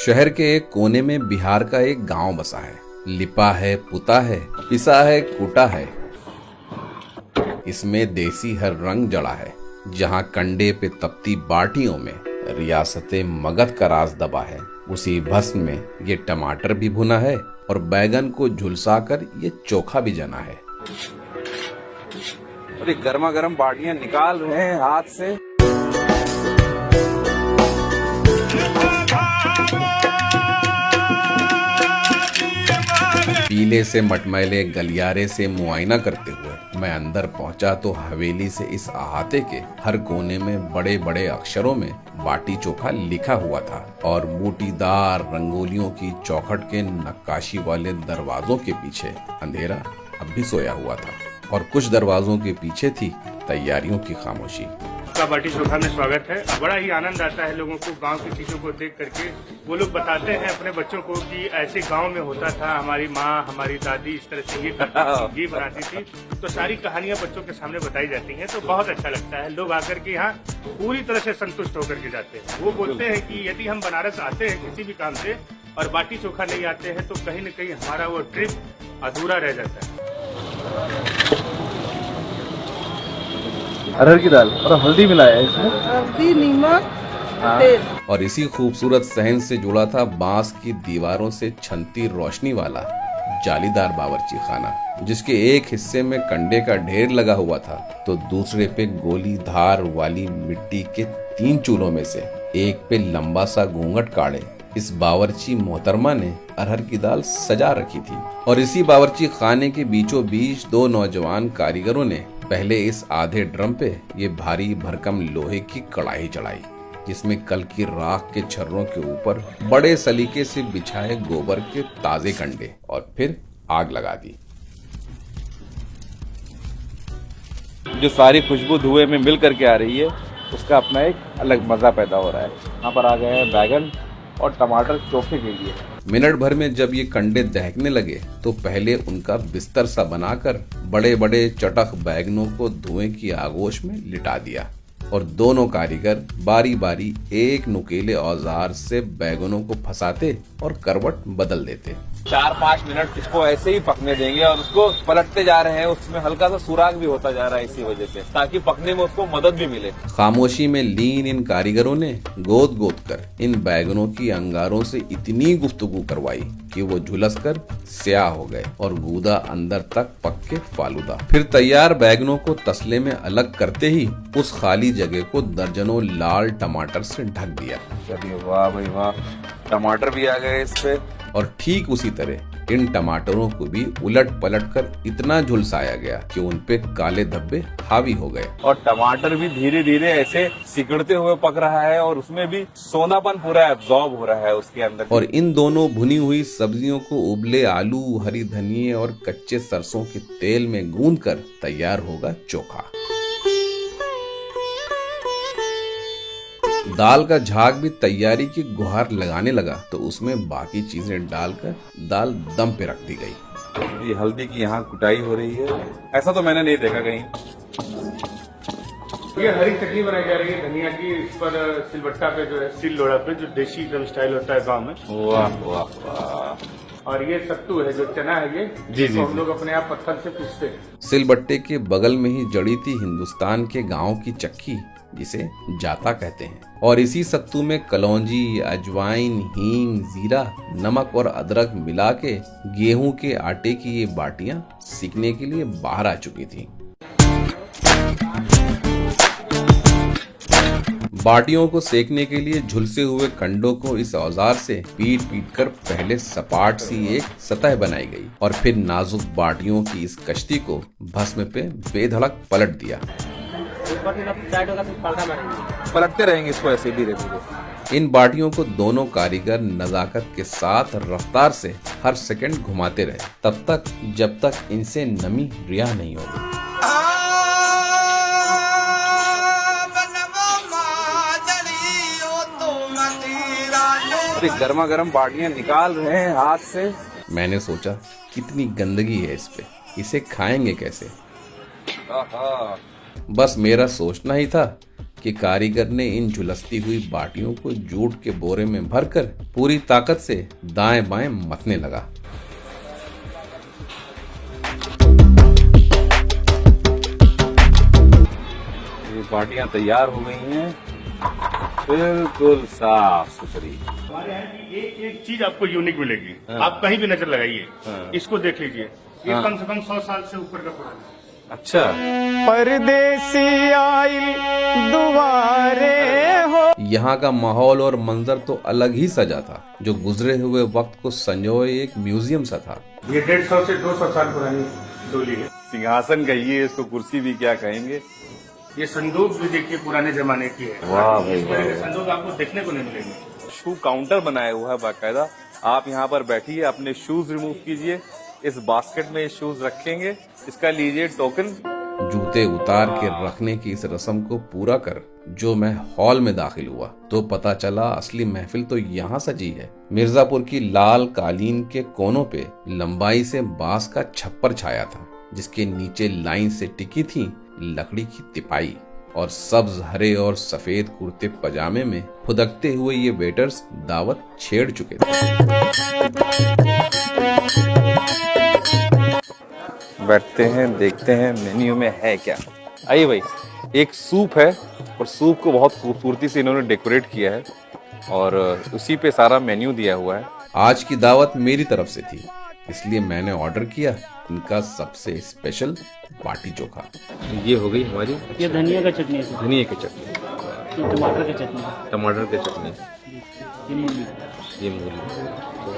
शहर के एक कोने में बिहार का एक गांव बसा है। लिपा है, पुता है, पिसा है, कूटा है। इसमें देसी हर रंग जड़ा है। जहां कंडे पे तपती बाटियों में रियासते मगध का राज दबा है, उसी भस्म में ये टमाटर भी भुना है और बैगन को झुलसाकर ये चोखा भी जना है। अरे गर्मा गर्म बाटियां निकाल रहे हैं हाथ से। पीले से मटमैले गलियारे से मुआयना करते हुए मैं अंदर पहुंचा तो हवेली से इस अहाते के हर कोने में बड़े बड़े अक्षरों में बाटी चोखा लिखा हुआ था और बूटीदार रंगोलियों की चौखट के नक्काशी वाले दरवाजों के पीछे अंधेरा अब भी सोया हुआ था और कुछ दरवाजों के पीछे थी तैयारियों की खामोशी। का बाटी चोखा में स्वागत है। बड़ा ही आनंद आता है लोगों को गांव की चीजों को देख करके। वो लोग बताते हैं अपने बच्चों को कि ऐसे गांव में होता था, हमारी माँ हमारी दादी इस तरह से ये करती थी, ये बनाती थी। तो सारी कहानियां बच्चों के सामने बताई जाती हैं तो बहुत अच्छा लगता है। लोग आकर के यहाँ पूरी तरह से संतुष्ट होकर के जाते हैं। वो बोलते हैं कि यदि हम बनारस आते हैं किसी भी काम से और बाटी चोखा नहीं आते हैं तो कहीं न कहीं हमारा वो ट्रिप अधूरा रह जाता है। अरहर की दाल और हल्दी मिलाया है इसमें, हल्दी, नमक, तेल। और इसी खूबसूरत सहन से जुड़ा था बांस की दीवारों से छनती रोशनी वाला जालीदार बावर्ची खाना, जिसके एक हिस्से में कंडे का ढेर लगा हुआ था तो दूसरे पे गोली धार वाली मिट्टी के 3 चूल्हों में से एक पे लंबा सा घूंघट काढ़े इस बावर्ची मोहतरमा ने अरहर की दाल सजा रखी थी। और इसी बावर्ची खाने के बीचों बीच 2 नौजवान कारीगरों ने पहले इस आधे ड्रम पे ये भारी भरकम लोहे की कढ़ाई चढ़ाई, जिसमें कल की राख के छर्रों के ऊपर बड़े सलीके से बिछाए गोबर के ताजे कंडे और फिर आग लगा दी। जो सारी खुशबू धुएं में मिल करके आ रही है उसका अपना एक अलग मजा पैदा हो रहा है। यहाँ पर आ गए हैं बैगन और टमाटर चोखे के लिए। मिनट भर में जब ये कंडे दहकने लगे तो पहले उनका बिस्तर सा बनाकर बड़े बड़े चटख बैगनों को धुएं की आगोश में लिटा दिया और दोनों कारीगर बारी बारी एक नुकीले औजार से बैगनों को फंसाते और करवट बदल देते। 4-5 मिनट इसको ऐसे ही पकने देंगे और उसको पलटते जा रहे हैं। उसमें हल्का सा सुराग भी होता जा रहा है इसी वजह से, ताकि पकने में उसको मदद भी मिले। खामोशी में लीन इन कारीगरों ने गोद गोद कर इन बैगनों की अंगारों से इतनी गुफ्तगू करवाई कि वो झुलस कर स्याह हो गए और गूदा अंदर तक पक के फालूदा। फिर तैयार बैगनों को तसले में अलग करते ही उस खाली जगह को दर्जनों लाल टमाटर से ढक दिया। चलिए वाह भाई वाह, टमाटर भी आ गए इस पे। और ठीक उसी तरह इन टमाटरों को भी उलट पलट कर इतना झुलसाया गया कि उन पे काले धब्बे हावी हो गए। और टमाटर भी धीरे धीरे ऐसे सिकुड़ते हुए पक रहा है और उसमें भी सोनापन पूरा एब्जॉर्ब हो रहा है उसके अंदर। और इन दोनों भुनी हुई सब्जियों को उबले आलू, हरी धनिये और कच्चे सरसों के तेल में गूंद कर तैयार होगा चोखा। दाल का झाग भी तैयारी की गुहार लगाने लगा तो उसमें बाकी चीजें डालकर दाल दम पे रख दी गई। ये हल्दी की यहाँ कुटाई हो रही है, ऐसा तो मैंने नहीं देखा कहीं। ये हरी चटनी बनाई जा रही है धनिया की। इस पर सिलबट्टा पे जो है, सिल लोढ़ा पे जो देसी एकदम स्टाइल होता है गाँव में। वाह वाह वाह। और ये सत्तू है जो चना है, ये जी तो हम लोग अपने आप पत्थर से पीसते हैं। सिलबट्टे के बगल में ही जड़ी थी हिंदुस्तान के गाँव की चक्की, जिसे जाता कहते हैं। और इसी सत्तू में कलौंजी, अजवाइन, हींग, जीरा, नमक और अदरक मिला के गेहूं के आटे की ये बाटियां सीखने के लिए बाहर आ चुकी थी। बाटियों को सेकने के लिए झुलसे हुए कंडों को इस औजार से पीट पीट कर पहले सपाट सी एक सतह बनाई गई और फिर नाजुक बाटियों की इस कश्ती को भस्म पे बेधड़क पलट दिया। पलटते रहेंगे इसको ऐसे धीरे धीरे। इन बाटियों को दोनों कारीगर नजाकत के साथ रफ्तार से हर सेकंड घुमाते रहे तब तक जब तक इनसे नमी रिहा नहीं होगी। गर्मा गर्म बाटियां निकाल रहे हैं हाथ से। मैंने सोचा कितनी गंदगी है इस पे, इसे खाएंगे कैसे। बस मेरा सोचना ही था कि कारीगर ने इन झुलसती हुई बाटियों को जूट के बोरे में भरकर पूरी ताकत से दाएं बाएं मथने लगा। ये बाटियां तैयार हो गई हैं, बिल्कुल साफ सुथरी। हमारे यहाँ की एक चीज आपको यूनिक मिलेगी। आप कहीं भी नजर लगाइए, इसको देख लीजिए। ये कम से कम 100 साल से ऊपर का पुराना है। अच्छा, परदेसी आइल दुआरे हो। यहाँ का माहौल और मंजर तो अलग ही सजा था, जो गुजरे हुए वक्त को संजोए एक म्यूजियम सा था। ये 150 से 200 साल पुरानी डोली है। सिंहासन कहिए इसको, कुर्सी भी क्या कहेंगे। ये संदूक भी देखिए पुराने जमाने की है। वाह भाई, इस तरह के संदूक आपको देखने को नहीं मिलेंगे। शू काउंटर बनाया हुआ है बाकायदा। आप यहाँ पर बैठिए, अपने शूज रिमूव कीजिए, इस बास्केट में ये शूज रखेंगे, इसका लीजिए टोकन। जूते उतार के रखने की इस रस्म को पूरा कर जो मैं हॉल में दाखिल हुआ तो पता चला असली महफिल तो यहाँ सजी है। मिर्जापुर की लाल कालीन के कोनों पे लंबाई से बांस का छप्पर छाया था, जिसके नीचे लाइन से टिकी थी लकड़ी की तिपाई, और सब्ज हरे और सफेद कुर्ते पजामे में फुदकते हुए ये वेटर्स दावत छेड़ चुके थे। बैठते हैं, देखते हैं मेन्यू में है क्या। आइए भाई, एक सूप है और सूप को बहुत खूबसूरती से इन्होंने डेकोरेट किया है और उसी पे सारा मेन्यू दिया हुआ है। आज की दावत मेरी तरफ से थी, इसलिए मैंने ऑर्डर किया इनका सबसे स्पेशल बाटी चोखा। ये हो गई हमारी, ये धनिया का चटनी है सर। धनिया की चटनी, ये टमाटर की चटनी है। टमाटर की चटनी, ये मूली। ये मूली।